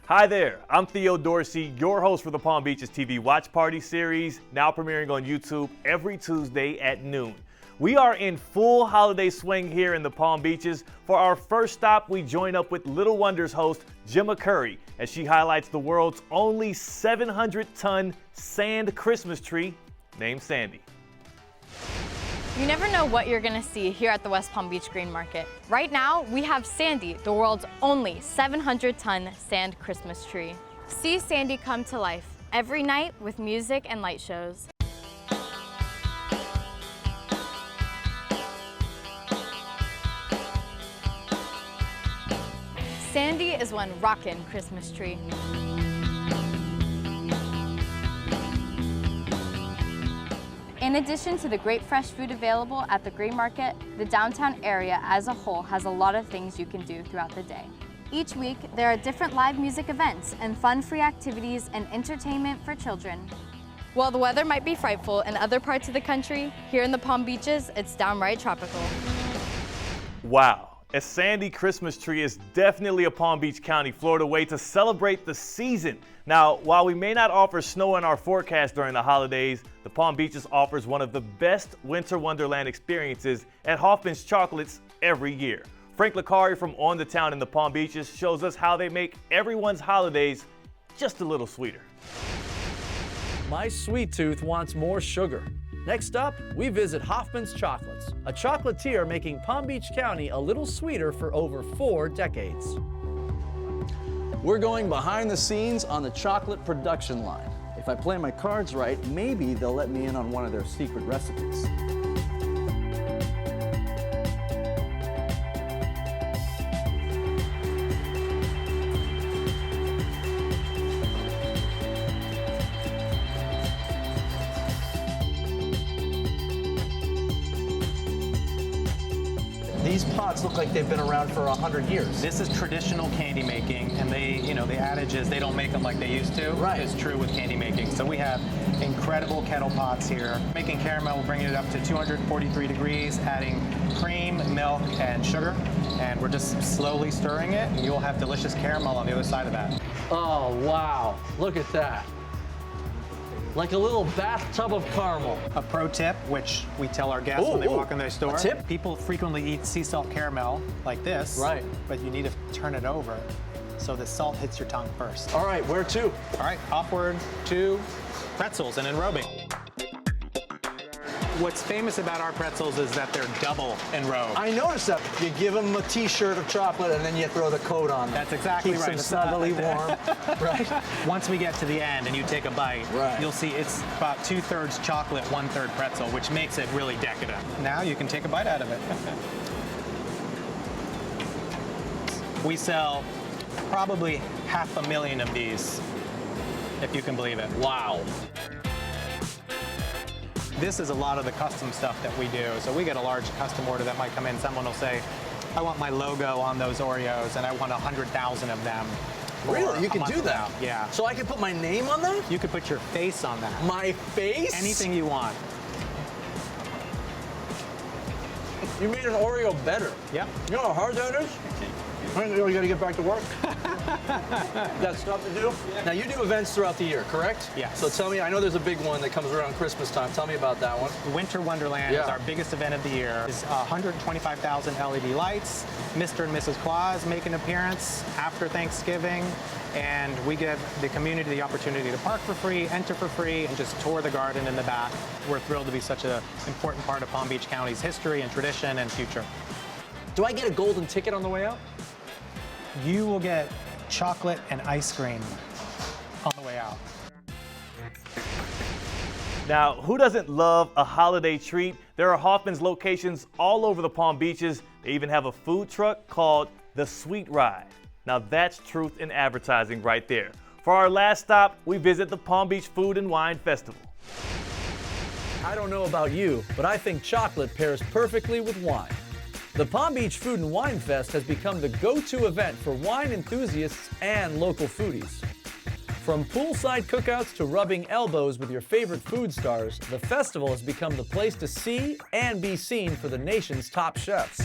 Hi there, I'm Theo Dorsey, your host for the Palm Beaches TV Watch Party series, now premiering on YouTube every Tuesday at noon. We are in full holiday swing here in the Palm Beaches. For our first stop, we join up with Little Wonders host Gemma Curry as she highlights the world's only 700-ton sand Christmas tree named Sandy. You never know what you're gonna see here at the West Palm Beach Green Market. Right now, we have Sandy, the world's only 700-ton sand Christmas tree. See Sandy come to life every night with music and light shows. Sandy is one rockin' Christmas tree. In addition to the great fresh food available at the Green Market, the downtown area as a whole has a lot of things you can do throughout the day. Each week, there are different live music events and fun-free activities and entertainment for children. While the weather might be frightful in other parts of the country, here in the Palm Beaches, it's downright tropical. Wow. A Sandy Christmas tree is definitely a Palm Beach County, Florida way to celebrate the season. Now, while we may not offer snow in our forecast during the holidays, the Palm Beaches offers one of the best winter wonderland experiences at Hoffman's Chocolates every year. Frank Licari from On the Town in the Palm Beaches shows us how they make everyone's holidays just a little sweeter. My sweet tooth wants more sugar. Next up, we visit Hoffman's Chocolates, a chocolatier making Palm Beach County a little sweeter for over 4 decades. We're going behind the scenes on the chocolate production line. If I play my cards right, maybe they'll let me in on one of their secret recipes. These pots look like they've been around for 100 years. This is traditional candy making, and the adage is they don't make them like they used to. Right. It's true with candy making. So we have incredible kettle pots here. Making caramel, we're bringing it up to 243 degrees, adding cream, milk, and sugar, and we're just slowly stirring it, and you'll have delicious caramel on the other side of that. Oh, wow. Look at that. Like a little bathtub of caramel. A pro tip, which we tell our guests when they walk in their store. A tip? People frequently eat sea salt caramel like this. Right. But you need to turn it over so the salt hits your tongue first. All right, where to? All right, upward to pretzels and enrobing. What's famous about our pretzels is that they're double enrobed. I noticed that. You give them a t-shirt of chocolate and then you throw the coat on them. That's exactly Keeps right. them snugly warm, right? Once we get to the end and you take a bite, Right. you'll see it's about 2/3 chocolate, 1/3 pretzel, which makes it really decadent. Now you can take a bite out of it. We sell probably 500,000 of these, if you can believe it. Wow. This is a lot of the custom stuff that we do. So we get a large custom order that might come in. Someone will say, I want my logo on those Oreos and I want 100,000 of them. Really? You can do that? Out. Yeah. So I can put my name on that? You could put your face on that. My face? Anything you want. You made an Oreo better. Yep. You know how hard that is? You gotta get back to work. Got stuff to do? Now you do events throughout the year, correct? Yes. So tell me, I know there's a big one that comes around Christmas time. Tell me about that one. Winter Wonderland is our biggest event of the year. It's 125,000 LED lights. Mr. and Mrs. Claus make an appearance after Thanksgiving, and we give the community the opportunity to park for free, enter for free, and just tour the garden in the back. We're thrilled to be such an important part of Palm Beach County's history and tradition and future. Do I get a golden ticket on the way out? You will get chocolate and ice cream on the way out. Now, who doesn't love a holiday treat? There are Hoffman's locations all over the Palm Beaches. They even have a food truck called The Sweet Ride. Now that's truth in advertising right there. For our last stop, we visit the Palm Beach Food and Wine Festival. I don't know about you, but I think chocolate pairs perfectly with wine. The Palm Beach Food and Wine Fest has become the go-to event for wine enthusiasts and local foodies. From poolside cookouts to rubbing elbows with your favorite food stars, the festival has become the place to see and be seen for the nation's top chefs.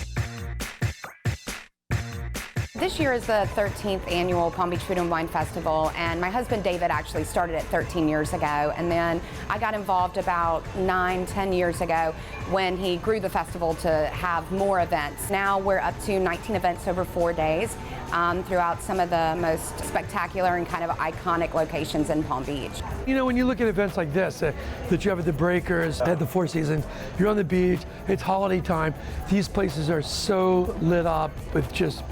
This year is the 13th annual Palm Beach Food and Wine Festival, and my husband David actually started it 13 years ago, and then I got involved about 9-10 years ago when he grew the festival to have more events. Now we're up to 19 events over 4 days throughout some of the most spectacular and kind of iconic locations in Palm Beach. You know, when you look at events like this, that you have at the Breakers, at the Four Seasons, you're on the beach, it's holiday time, these places are so lit up with just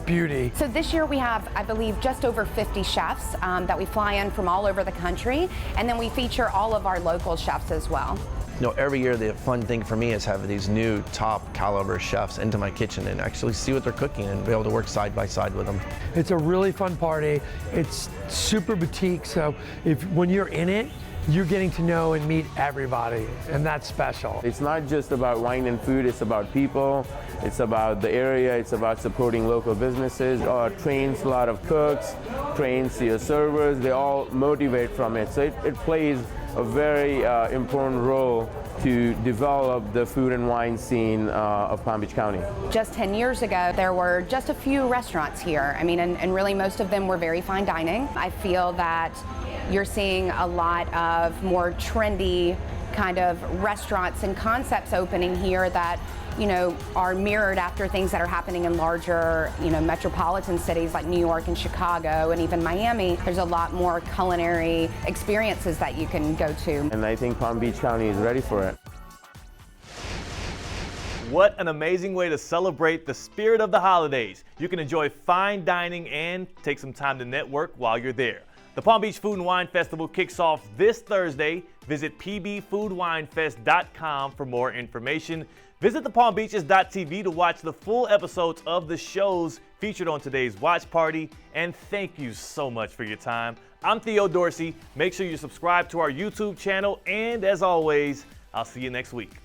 beauty. So this year we have, I believe, just over 50 chefs that we fly in from all over the country, and then we feature all of our local chefs as well. You know, every year the fun thing for me is having these new top caliber chefs into my kitchen and actually see what they're cooking and be able to work side by side with them. It's a really fun party. It's super boutique, so when you're in it, you're getting to know and meet everybody, and that's special. It's not just about wine and food, it's about people, it's about the area, it's about supporting local businesses. Trains a lot of cooks, trains your servers, they all motivate from it. So it plays a very important role to develop the food and wine scene of Palm Beach County. Just 10 years ago, there were just a few restaurants here. I mean, and really most of them were very fine dining. I feel that you're seeing a lot of more trendy kind of restaurants and concepts opening here that, you know, are mirrored after things that are happening in larger, you know, metropolitan cities like New York and Chicago and even Miami. There's a lot more culinary experiences that you can go to. And I think Palm Beach County is ready for it. What an amazing way to celebrate the spirit of the holidays. You can enjoy fine dining and take some time to network while you're there. The Palm Beach Food and Wine Festival kicks off this Thursday. Visit pbfoodwinefest.com for more information. Visit thepalmbeaches.tv to watch the full episodes of the shows featured on today's watch party. And thank you so much for your time. I'm Theo Dorsey. Make sure you subscribe to our YouTube channel. And as always, I'll see you next week.